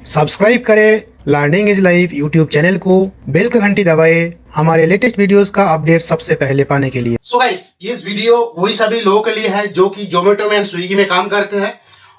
Subscribe करें learning is life YouTube channel को, bell का घंटी दबाएं हमारे लेटेस्ट वीडियोस का अपडेट सबसे पहले पाने के लिए। सो गाइस, ये वीडियो वही सभी लोगों के लिए है जो कि जोमेटो में एंड स्विगी में काम करते हैं,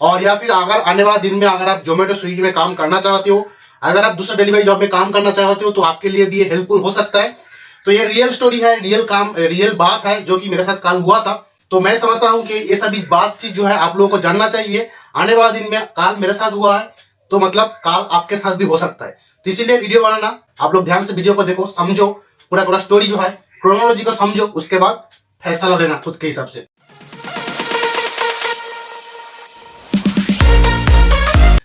और या फिर अगर आने वाला दिन में अगर आप जोमेटो स्विगी में काम करना चाहते हो, अगर आप दूसरा डिलीवरी जॉब में काम करना चाहते हो, तो आपके लिए भी ये हेल्पफुल हो सकता है। तो ये रियल स्टोरी है, रियल बात है जो कि मेरे साथ कल हुआ था। तो मैं समझता हूँ कि ये सभी बातचीत जो है आप लोगों को जानना चाहिए। आने वाला दिन में काल मेरे साथ हुआ है तो मतलब काल आपके साथ भी हो सकता है। तो इसीलिए वीडियो बनाना, आप लोग ध्यान से वीडियो को देखो, समझो, पूरा स्टोरी जो है क्रोनोलॉजी को समझो, उसके बाद फैसला लेना खुद के हिसाब से।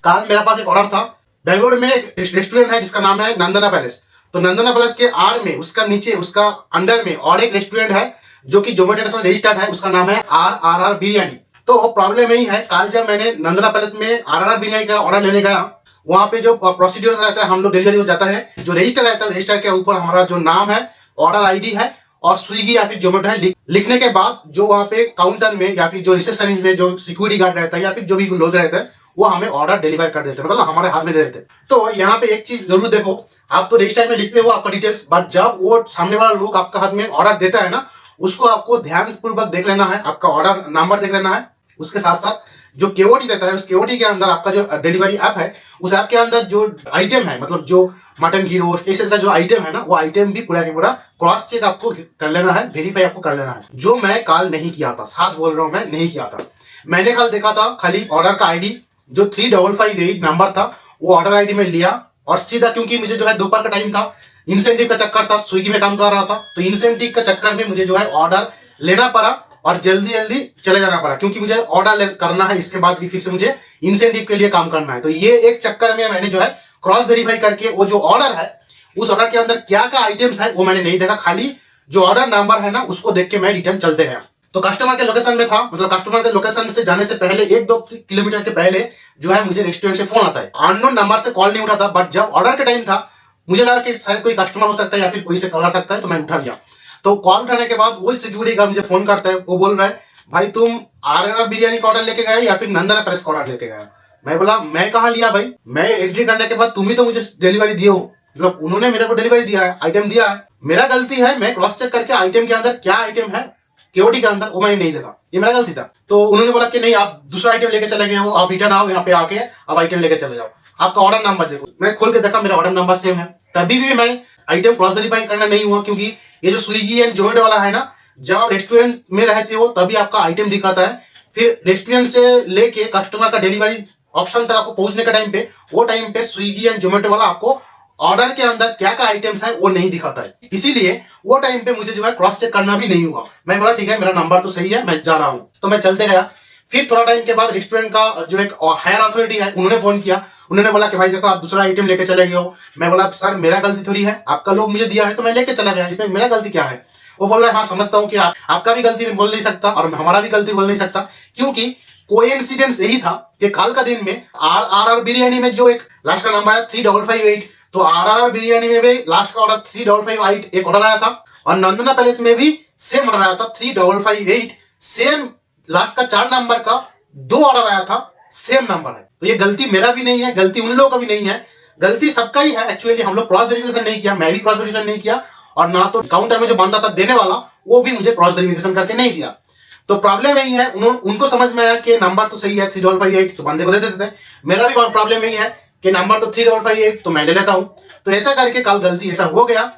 काल मेरे पास एक ऑर्डर था। बेंगलोर में एक रेस्टोरेंट है जिसका नाम है नंदना पैलेस। तो नंदना पैलेस के आर में, उसका नीचे, उसका अंडर में और एक रेस्टोरेंट है जो कि जोमेटो के साथ रजिस्टर्ड है, उसका नाम है RRR बिरयानी। तो प्रॉब्लम यही है, काल जब मैंने नंदना पैलेस में RRR बिरयानी का ऑर्डर लेने गया, वहां पे जो प्रोसीड्यूर रहता है, हम लोग डिलीवरी हो जाता है, जो रजिस्टर रहता है, रजिस्टर के ऊपर हमारा जो नाम है, ऑर्डर आईडी है और स्विगी या फिर जोमेटो है, लिखने के बाद जो वहां पे काउंटर में या फिर जो रिसेप्शन में जो सिक्योरिटी गार्ड रहता है या फिर जो भी लोग रहते हैं, वो हमें ऑर्डर डिलीवर कर देते हैं, मतलब हमारे हाथ में दे देते हैं। तो यहाँ पे एक चीज जरूर देखो, आप तो रजिस्टर में लिखते हो आपका डिटेल्स, बट जब वो सामने वाला लोग आपका हाथ में ऑर्डर देता है ना, उसको आपको ध्यान पूर्वक देख लेना है, आपका ऑर्डर नंबर देख लेना है। उसके साथ साथ जो केओटी देता है, उस केओटी के अंदर आपका जो डिलीवरी ऐप है, उस ऐप के अंदर जो आइटम है, मतलब जो मटन घी रोस्ट ऐसे का जो आइटम है ना, वो आइटम भी पूरा के पूरा क्रॉस चेक आपको कर लेना है, वेरीफाई आपको कर लेना है। जो मैं कल नहीं किया था, साथ बोल रहा हूँ, मैं नहीं किया था। मैंने कल देखा था खाली ऑर्डर का आईडी जो 3558 नंबर था, वो ऑर्डर आईडी में लिया और सीधा, क्योंकि मुझे जो है दोपहर का टाइम था, इंसेंटिव का चक्कर था, स्विगी में काम कर रहा था, तो इंसेंटिव का चक्कर में मुझे जो है ऑर्डर लेना पड़ा और जल्दी जल्दी चले जाना पड़ा, क्योंकि मुझे ऑर्डर करना है, इसके बाद भी फिर से मुझे इंसेंटिव के लिए काम करना है। तो ये एक चक्कर में मैंने जो है क्रॉस वेरीफाई करके वो जो ऑर्डर है, उस ऑर्डर के अंदर क्या क्या आइटम्स है वो मैंने नहीं देखा, खाली जो ऑर्डर नंबर है ना उसको देख के मैं रिटर्न चलते गया। तो कस्टमर के लोकेशन में था, मतलब कस्टमर के लोकेशन से जाने से पहले 1-2 किलोमीटर के पहले जो है मुझे रेस्टोरेंट से फोन आता है। अननोन नंबर से कॉल नहीं उठाता, बट जब ऑर्डर के टाइम था, मुझे लगा कि शायद कोई कस्टमर हो सकता है या फिर कोई से कॉल आ सकता है, तो मैं उठा लिया। तो कॉल उठाने के बाद वही सिक्योरिटी गार्ड मुझे फोन करता है, वो बोल रहा है, भाई तुम RRR बिरयानी का ऑर्डर लेके गए या फिर नंदना पैलेस का ऑर्डर लेके गए? मैं बोला, मैं कहाँ लिया भाई, मैं एंट्री करने के बाद तुम ही तो मुझे डिलीवरी दिए हो, मतलब उन्होंने मेरे को डिलीवरी दिया है, आइटम दिया है, मेरा गलती है, मैं क्रॉस चेक करके आइटम के अंदर क्या आइटम है केओटी के अंदर वो मैंने नहीं देखा, ये मेरा गलती था। तो उन्होंने बोला कि नहीं, आप दूसरा आइटम लेके चले गए हो, आप रिटर्न आओ यहाँ पे आके, अब आइटम लेके चले जाओ, आपका ऑर्डर नंबर देखो। मैं खोल के देखा, मेरा ऑर्डर नंबर सेम है। तभी भी मैं आइटम क्रॉस वेरीफाई करना नहीं हुआ, क्योंकि ये जो स्विगी एंड जोमेटो वाला है ना, जब रेस्टोरेंट में रहते हो तभी आपका आइटम दिखाता है, फिर रेस्टोरेंट से लेके कस्टमर का डिलीवरी ऑप्शन तक आपको पहुंचने के टाइम पे, वो टाइम पे स्विगी एंड जोमेटो वाला आपको ऑर्डर के अंदर क्या क्या आइटम्स है वो नहीं दिखाता है। इसीलिए वो टाइम पे मुझे जो है क्रॉस चेक करना भी नहीं हुआ। मैं बोला ठीक है, मेरा नंबर तो सही है, मैं जा रहा हूँ, तो मैं चलते गया। फिर थोड़ा टाइम के बाद रेस्टोरेंट का जो एक हायर अथॉरिटी है, उन्होंने फोन किया, उन्होंने बोला कि भाई देखो आप दूसरा आइटम लेके चले गए हो। मैं बोला सर मेरा गलती थोड़ी है, आपका लोग मुझे दिया है तो मैं लेके चला गया, इसमें मेरा गलती क्या है? वो बोल रहा है हाँ समझता हूँ कि आपका भी गलती बोल नहीं सकता और हमारा भी गलती बोल नहीं सकता, क्योंकि कोइंसिडेंस यही था कि कल का दिन में RRR बिरयानी में जो एक लास्ट का नंबर है 3558, तो RRR बिरयानी में भी लास्ट का ऑर्डर 3558 एक ऑर्डर आया था, और नंदना पैलेस में भी सेम ऑर्डर आया था 3558, सेम लास्ट का 4 नंबर का 2 ऑर्डर आया था, सेम नंबर है। तो ये गलती मेरा भी नहीं है, गलती उन लोगों का भी नहीं है, गलती सबका ही है। एक्चुअली हम लोग क्रॉस वेरिफिकेशन नहीं किया, मैं भी क्रॉस वेरिफिकेशन नहीं किया, और ना तो काउंटर में जो बंदा था देने वाला वो भी मुझे क्रॉस वेरिफिकेशन करके नहीं दिया। तो प्रॉब्लम यही है, उनको समझ में आया कि नंबर तो सही है 3558, तो बंदे को दे देते थे। मेरा भी प्रॉब्लम यही है कि नंबर तो 3558, तो मैं ले लेता हूं। तो ऐसा करके कल गलती ऐसा हो गया।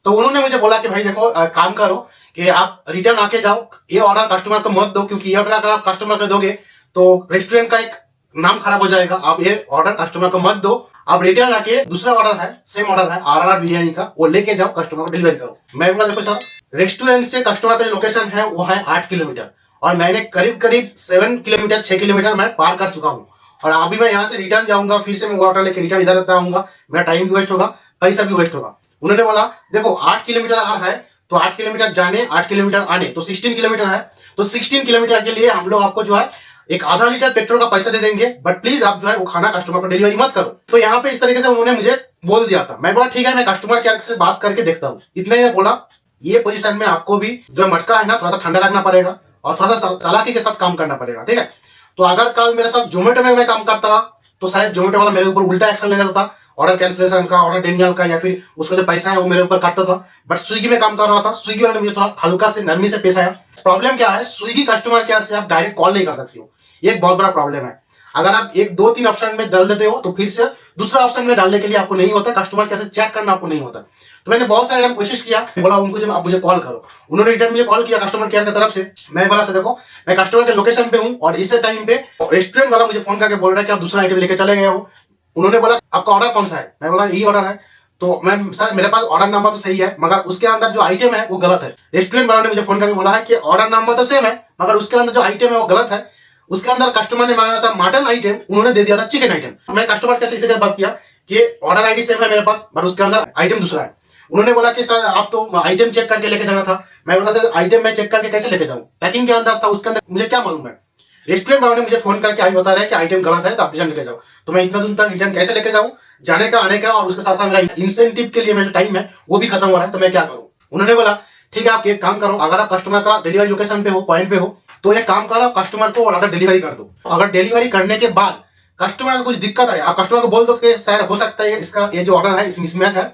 तो उन्होंने मुझे बोला कि भाई देखो काम करो कि आप रिटर्न आके जाओ, ये ऑर्डर कस्टमर को मत दो, क्योंकि ये ऑर्डर अगर आप कस्टमर को दोगे तो रेस्टोरेंट का एक नाम खराब हो जाएगा। आप ये ऑर्डर कस्टमर को मत दो, आप रिटर्न आके दूसरा ऑर्डर है, सेम ऑर्डर है RRR बिरयानी का, वो लेके जाओ, कस्टमर को डिलीवरी करो। मैं बोला देखो सर, रेस्टोरेंट से कस्टमर का लोकेशन है वो है 8 किलोमीटर, और मैंने करीब 7 किलोमीटर 6 किलोमीटर मैं पार कर चुका हूँ, और अभी मैं यहाँ से रिटर्न जाऊंगा, फिर से मैं ऑर्डर लेके रिटर्न इधर आऊंगा, मेरा टाइम भी वेस्ट होगा, पैसा भी वेस्ट होगा। उन्होंने बोला देखो 8 किलोमीटर अगर है तो 8 किलोमीटर जाने 8 किलोमीटर आने, तो 16 किलोमीटर है, तो 16 किलोमीटर के लिए हम लोग आपको जो है एक आधा लीटर पेट्रोल का पैसा दे देंगे, बट प्लीज आप जो है वो खाना कस्टमर को डिलीवरी मत करो। तो यहाँ पे इस तरीके से उन्होंने मुझे बोल दिया था। मैं बोला ठीक है, मैं कस्टमर केयर से बात करके देखता हूँ। इतना ही बोला। ये पोजीशन में आपको भी जो मटका है ना थोड़ा सा ठंडा रखना पड़ेगा और थोड़ा सा चालाकी के साथ काम करना पड़ेगा, ठीक है। तो अगर कल मेरे साथ जोमेटो में मैं काम करता तो शायद जोमेटो वाला मेरे ऊपर उल्टा एक्शन ले जाता था, ऑर्डर कैंसिलेशन का, ऑर्डर डेनियल का, या फिर उसका जो पैसा है वो मेरे ऊपर काटता था। बट स्विगी में काम कर रहा था, स्विगी वाले ने मुझे थोड़ा हल्का से नरमी से पेश आया। प्रॉब्लम क्या है, स्विगी कस्टमर केयर से आप डायरेक्ट कॉल नहीं कर सकते हो, ये एक बहुत बड़ा प्रॉब्लम है। अगर आप एक दो तीन ऑप्शन में डाल देते हो तो फिर से दूसरा ऑप्शन में डालने के लिए आपको नहीं होता, कस्टमर केयर से चैट करना आपको नहीं होता। तो मैंने बहुत सारे टाइम कोशिश किया, बोला उनको जब आप मुझे कॉल करो, उन्होंने रिटर्न मुझे कॉल किया कस्टमर केयर की तरफ से। मैं बोला सर देखो मैं कस्टमर के लोकेशन पे हूँ और इस टाइम पे रेस्टोरेंट वाला मुझे फोन करके बोल रहा है कि आप दूसरा आइटम लेके चले गए हो। उन्होंने बोला आपका ऑर्डर कौन सा है, मैं बोला यही ऑर्डर है। तो मैं सर मेरे पास ऑर्डर नंबर तो सही है मगर उसके अंदर जो आइटम है वो गलत है। रेस्टोरेंट वाले ने मुझे फोन करके बोला है कि ऑर्डर नंबर तो सेम है मगर उसके अंदर जो आइटम है वो गलत है। उसके अंदर कस्टमर ने मांगा था मटन आइटम, उन्होंने दे दिया था चिकन आइटम। मैं कस्टमर केयर से इसी बात किया कि ऑर्डर आईडी सेम है मेरे पास बट उसके अंदर आइटम दूसरा है। उन्होंने बोला कि सर आप तो आइटम चेक करके लेके जाना था। मैं बोला सर आइटम मैं चेक करके कैसे लेके जाऊं, पैकिंग के अंदर था, उसके अंदर मुझे क्या मालूम है। रेस्टोरेंट वालों ने मुझे फोन करके आई बता रहे हैं कि आइटम गलत है तो आप रिटर्न लेके जाओ। तो मैं इतना दूर तक रिटर्न कैसे लेके जाऊं, जाने का आने का, और उसके साथ साथ मेरा इंसेंटिव के लिए मेरा टाइम है वो भी खत्म हो रहा है, तो मैं क्या करूं। उन्होंने बोला ठीक है आप एक काम करो, अगर आप कस्टमर का डिलीवरी लोकेशन पे हो, पॉइंट पे हो, तो एक काम करो कस्टमर को ऑर्डर डिलीवरी कर दो। अगर डिलीवरी करने के बाद कस्टमर को कुछ दिक्कत है, आप कस्टमर को बोल दो कि शायद हो सकता है इसका ये जो ऑर्डर है इसमें मिसमैच है।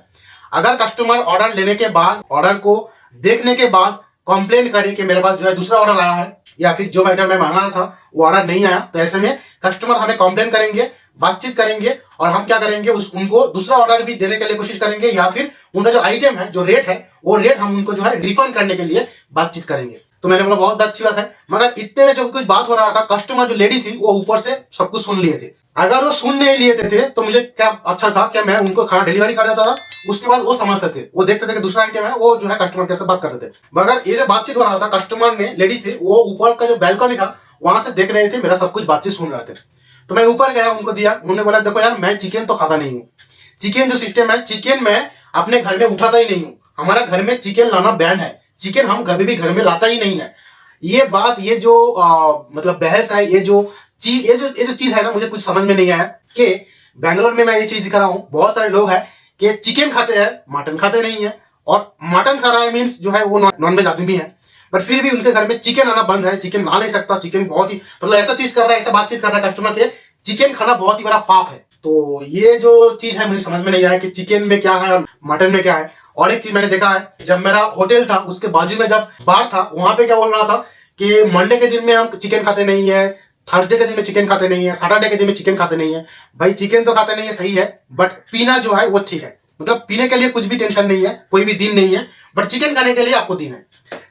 अगर कस्टमर ऑर्डर लेने के बाद, ऑर्डर को देखने के बाद कंप्लेन करे कि मेरे पास जो है दूसरा ऑर्डर आया है या फिर जो आइटम मैं मंगाया था वो ऑर्डर नहीं आया, तो ऐसे में कस्टमर हमें कंप्लेन करेंगे, बातचीत करेंगे और हम क्या करेंगे उनको दूसरा ऑर्डर भी देने के लिए कोशिश करेंगे या फिर उनका जो आइटम है जो रेट है वो रेट हम उनको जो है रिफंड करने के लिए बातचीत करेंगे। तो मैंने बोला बहुत अच्छी बात है, मगर इतने में जो कुछ बात हो रहा था कस्टमर जो लेडी थी वो ऊपर से सब कुछ सुन लिए थे। अगर वो सुन नहीं लिए थे तो मुझे क्या अच्छा था कि मैं उनको खाना डिलीवरी कर देता था, उसके बाद वो समझते थे, वो देखते थे कि दूसरा आइटम है, वो जो है कस्टमर केयर से बात करते थे। मगर ये जो बातचीत हो रहा था कस्टमर ने, लेडी थे, वो ऊपर का जो बैल्कनी था वहां से देख रहे थे, मेरा सब कुछ बातचीत सुन रहे थे। तो मैं ऊपर गया, उनको दिया, उन्होंने बोला देखो यार मैं चिकन तो खाता नहीं हूँ, चिकन जो सिस्टम है चिकन मैं अपने घर में उठाता ही नहीं हूँ, हमारा घर में चिकन लाना बैन है, चिकन हम कभी भी घर में लाता ही नहीं है। ये बात, ये जो मतलब बहस है, ये जो चीज है ना, मुझे कुछ समझ में नहीं आया कि बैंगलोर में मैं ये चीज दिख रहा हूँ, बहुत सारे लोग हैं कि चिकन खाते हैं मटन खाते नहीं है, और मटन खा रहा है मीन्स जो है वो नॉन वेज आदमी है, बट फिर भी उनके घर में चिकन आना बंद है, चिकन ला नहीं सकता, चिकन बहुत ही मतलब ऐसा चीज कर रहा है, ऐसा बातचीत कर रहा है कस्टमर के, चिकन खाना बहुत ही बड़ा पाप है। तो ये जो चीज है मुझे समझ में नहीं आया कि चिकन में क्या है और मटन में क्या है। और एक चीज मैंने देखा है, जब मेरा होटल था उसके बाजू में जब बार था, वहां पे क्या बोल रहा था कि मंडे के दिन में हम चिकन खाते नहीं है, थर्सडे के दिन में चिकन खाते नहीं है, सैटरडे के दिन में चिकन खाते नहीं है। भाई चिकन तो खाते नहीं है सही है, बट पीना जो है वो ठीक है, मतलब पीने के लिए कुछ भी टेंशन नहीं है, कोई भी दिन नहीं है, बट चिकन खाने के लिए आपको दिन है।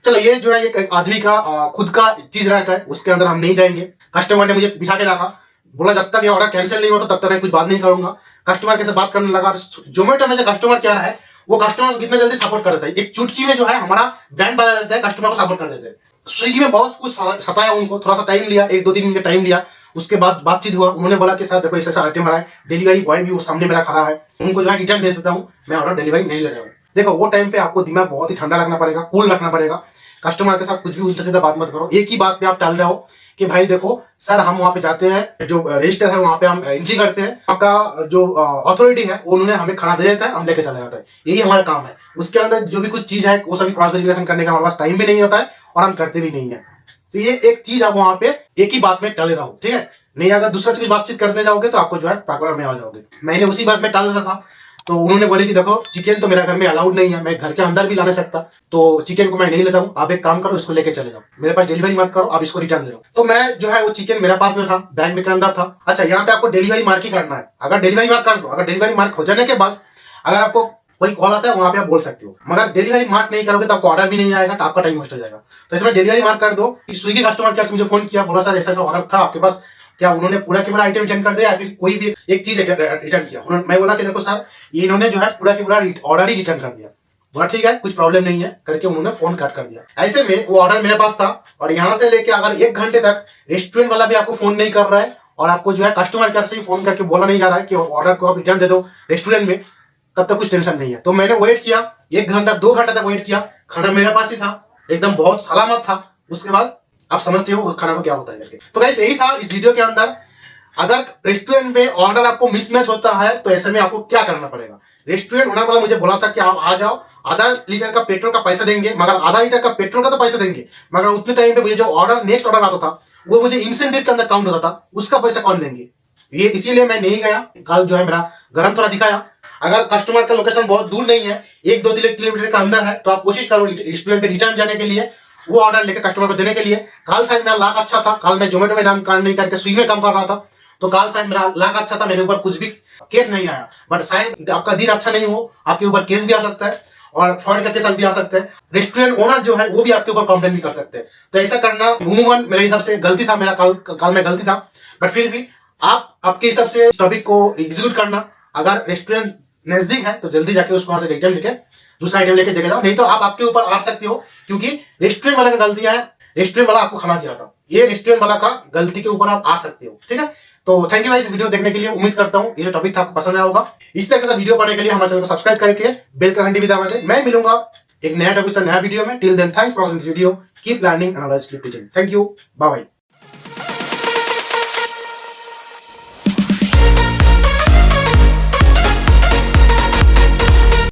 चलो ये जो है एक आदमी का खुद का चीज रहता है, उसके अंदर हम नहीं जाएंगे। कस्टमर ने मुझे बिठा के रखा, बोला जब तक ये ऑर्डर कैंसिल नहीं होता तब तक मैं कुछ बात नहीं करूंगा। कस्टमर के साथ बात करने लगा। जोमेटो में जो कस्टमर केयर है वो कस्टमर को कितना जल्दी सपोर्ट कर देता है, एक चुटकी में जो है हमारा बैंड बजा देता है, कस्टमर को सपोर्ट कर देते हैं। स्विगी में बहुत कुछ सताया उनको, थोड़ा सा टाइम लिया, एक दो तीन मिनट टाइम लिया, उसके बाद बातचीत हुआ। उन्होंने बोला कि सर देखो ऐसा आइटम आ रहा है, डिलीवरी बॉय भी वो सामने मेरा खड़ा है, उनको जो है रिटर्न भेज देता हूँ, मैं ऑर्डर डिलीवरी नहीं ले रहा हूँ। देखो वो टाइम पे आपको दिमाग बहुत ही ठंडा रखना पड़ेगा, कूल रखना पड़ेगा, कस्टमर के साथ कुछ भी उल्टा सीधा बात मत करो। एक ही बात पे आप टाल रहे हो कि भाई देखो सर हम वहां पे जाते हैं, जो रजिस्टर है वहां पे हम एंट्री करते हैं, आपका जो अथॉरिटी है उन्होंने हमें खाना दे देता है, हम लेके चले जाते हैं, यही हमारा काम है। उसके अंदर जो भी कुछ चीज है वो सभी क्रॉस वेरिफिकेशन करने का हमारे पास टाइम भी नहीं होता है और हम करते भी नहीं है। तो ये एक चीज आप वहां पे एक ही बात में टले रहो, ठीक है, नहीं अगर दूसरा चीज बातचीत करने जाओगे तो आपको जो है प्रॉब्लम में आ जाओगे। मैंने उसी बात में टाल रहा था, तो उन्होंने बोले कि देखो चिकन तो मेरा घर में अलाउड नहीं है, मैं घर के अंदर भी ला नहीं सकता, तो चिकन को मैं नहीं लेता हूँ, आप एक काम करो इसको लेके चले जाओ, मेरे पास डिलीवरी मत करो, आप इसको रिटर्न दे दो। तो मैं जो है वो चिकन मेरे पास में था, बैग में के अंदर था। अच्छा यहाँ पे आपको डिलीवरी मार्क ही करना है, अगर डिलीवरी मार्क कर दो, अगर डिलीवरी मार्क हो जाने के बाद अगर आपको कोई कॉल आता है वहां पे आप बोल सकते हो, मगर डिलीवरी मार्क नहीं करोगे तो आपको ऑर्डर भी नहीं आएगा, तो आपका टाइम वेस्ट हो जाएगा। तो इसमें डिलीवरी मार्क कर दो। स्विगी कस्टमर केयर से मुझे फोन किया, बोला सर ऐसा ऑर्डर था आपके पास, क्या उन्होंने पूरा के पूरा आइटम रिटर्न कर दिया या फिर कोई भी एक चीज रिटर्न किया। मैं बोला कि देखो सर ये इन्होंने जो है पूरा के पूरा ऑर्डर ही रिटर्न कर दिया। बोला ठीक है कुछ प्रॉब्लम नहीं है करके उन्होंने फोन कट कर दिया। ऐसे में वो ऑर्डर मेरे पास था और यहाँ से लेके अगर 1 घंटे तक रेस्टोरेंट वाला भी आपको फोन नहीं कर रहा है और आपको जो है कस्टमर केयर से ही फोन करके बोला नहीं जा रहा है कि ऑर्डर को आप रिटर्न दे दो रेस्टोरेंट में, तब तक कुछ टेंशन नहीं है। तो मैंने वेट किया 1 घंटा 2 घंटा तक वेट किया, खाना मेरे पास ही था, एकदम बहुत सलामत था। उसके बाद आप समझते हो खाना को क्या होता है करके। तो गाइस यही था इस वीडियो के अंदर। अगर रेस्टोरेंट में ऑर्डर आपको मिसमैच होता है तो ऐसे में आपको क्या करना पड़ेगा। रेस्टोरेंट ओनर वाला मुझे बोला था कि आप आ जाओ, आधा लीटर का पेट्रोल का पैसा देंगे, मगर आधा लीटर का पेट्रोल का तो पैसा देंगे, मगर उतने टाइम पे मुझे जो ऑर्डर नेक्स्ट ऑर्डर आता था वो मुझे इंसेंटिव के अंदर काउंट होता था, उसका पैसा कौन देंगे। ये इसीलिए मैं नहीं गया। कल जो है मेरा गर्म थोड़ा दिखाया। अगर कस्टमर का लोकेशन बहुत दूर नहीं है, 1-2 किलोमीटर का अंदर है, तो आप कोशिश करो रेस्टोरेंट पे रिटर्न जाने के लिए, वो ऑर्डर लेकर कस्टमर को देने के लिए। कल शायद मेरा लाख अच्छा था, कल मैं जोमेटो में नाम काम नहीं करके स्विगी में काम कर रहा था, तो कल शायद मेरा लाख अच्छा था, मेरे ऊपर कुछ भी केस नहीं आया। बट शायद आपका दिन अच्छा नहीं हो, आपके ऊपर केस भी आ सकता है और फ्रॉड का केस भी आ सकता है। रेस्टोरेंट ओनर जो है वो भी आपके ऊपर कंप्लेन भी कर सकते हैं। तो ऐसा करना अमूमन मेरे हिसाब से गलती था, मेरा कल में गलती था। बट फिर भी आप आपके हिसाब से टॉपिक को एग्जीक्यूट करना। अगर रेस्टोरेंट नजदीक है तो जल्दी जाके उसको वहां से आइटम लेके दूसरा आइटम लेके जगह जाओ, नहीं तो आप आपके ऊपर आ सकते हो, क्योंकि रेस्टोरेंट वाला का गलती है, रेस्टोरेंट वाला आपको खाना दिया था, ये रेस्टोरेंट वाला का गलती के ऊपर आप आ सकते हो। ठीक है, तो थैंक यू गाइस इस वीडियो देखने के लिए। उम्मीद करता हूँ ये जो टॉपिक था आपको पसंद आया होगा। इस तरह का वीडियो पाने के लिए हमारे चैनल को सब्सक्राइब करके बेल का घंटी भी दबा दें। मैं मिलूंगा एक नया टॉपिक से नया वीडियो में। Till then thanks for watching this video. Keep learning and always keep teaching. Thank you, bye bye.